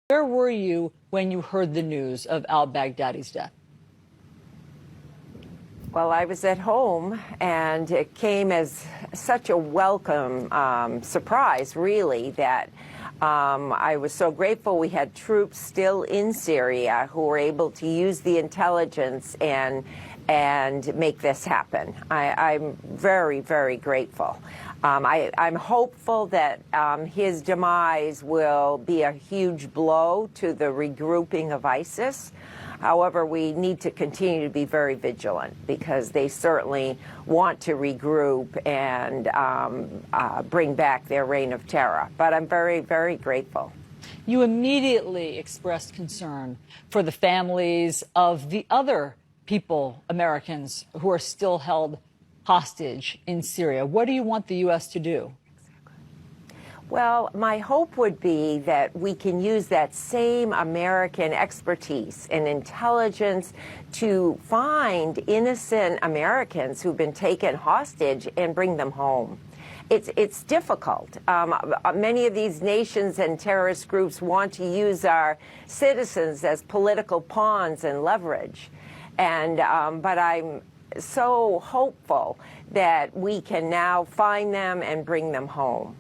Where were you when you heard the news of al-Baghdadi's death? Well, I was at home, and it came as such a welcome surprise, really, that I was so grateful we had troops still in Syria who were able to use the intelligence and make this happen. I'm very, very grateful. I'm hopeful that his demise will be a huge blow to the regrouping of ISIS. However, we need to continue to be very vigilant because they certainly want to regroup and bring back their reign of terror. But I'm very, very grateful. You immediately expressed concern for the families of the other people, Americans, who are still held hostage in Syria. What do you want the U.S. to do? Well, my hope would be that we can use that same American expertise and intelligence to find innocent Americans who've been taken hostage and bring them home. It's difficult. Many of these nations and terrorist groups want to use our citizens as political pawns and leverage. But I'm so hopeful that we can now find them and bring them home.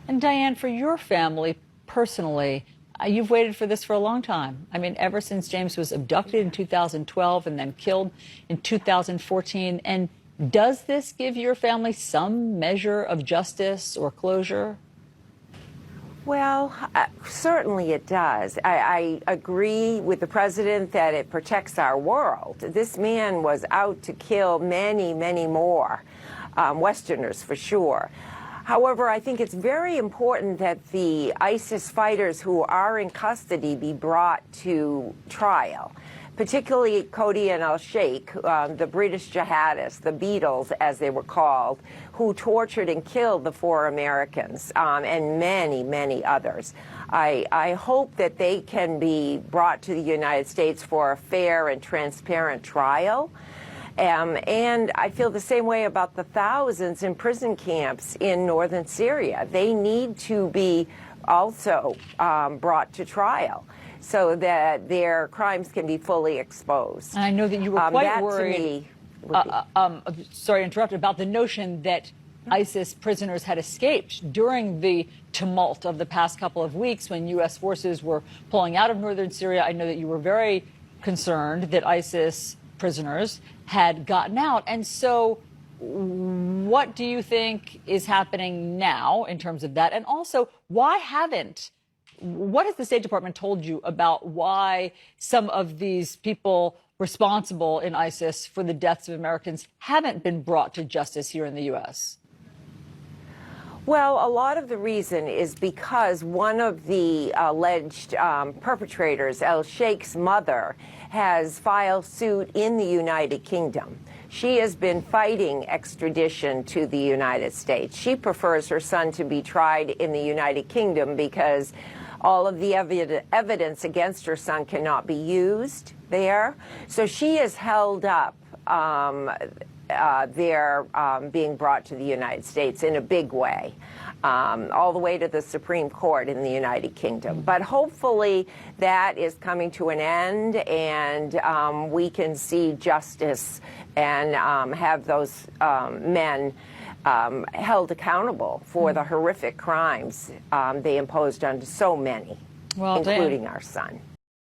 And Diane, for your family personally, you've waited for this for a long time. I mean, ever since James was abducted in 2012 and then killed in 2014. And does this give your family some measure of justice or closure? Well, certainly it does. I agree with the president that it protects our world. This man was out to kill many, many more Westerners, for sure. However, I think it's very important that the ISIS fighters who are in custody be brought to trial, particularly Cody and al-Sheikh, the British jihadists, the Beatles, as they were called, who tortured and killed the 4 Americans, and many, many others. I hope that they can be brought to the United States for a fair and transparent trial. And I feel the same way about the thousands in prison camps in northern Syria. They need to be also brought to trial so that their crimes can be fully exposed. And I know that you were quite worried, sorry to interrupt, about the notion that ISIS prisoners had escaped during the tumult of the past couple of weeks when U.S. forces were pulling out of northern Syria. I know that you were very concerned that ISIS prisoners had gotten out. And so what do you think is happening now in terms of that? And also, what has the State Department told you about why some of these people responsible in ISIS for the deaths of Americans haven't been brought to justice here in the U.S.? Well, a lot of the reason is because one of the alleged perpetrators, al-Sheikh's mother, has filed suit in the United Kingdom. She has been fighting extradition to the United States. She prefers her son to be tried in the United Kingdom because all of the evidence against her son cannot be used there. So she has held up their being brought to the United States in a big way, all the way to the Supreme Court in the United Kingdom. But hopefully that is coming to an end, and we can see justice and have those men held accountable for the horrific crimes they imposed on so many, including our son.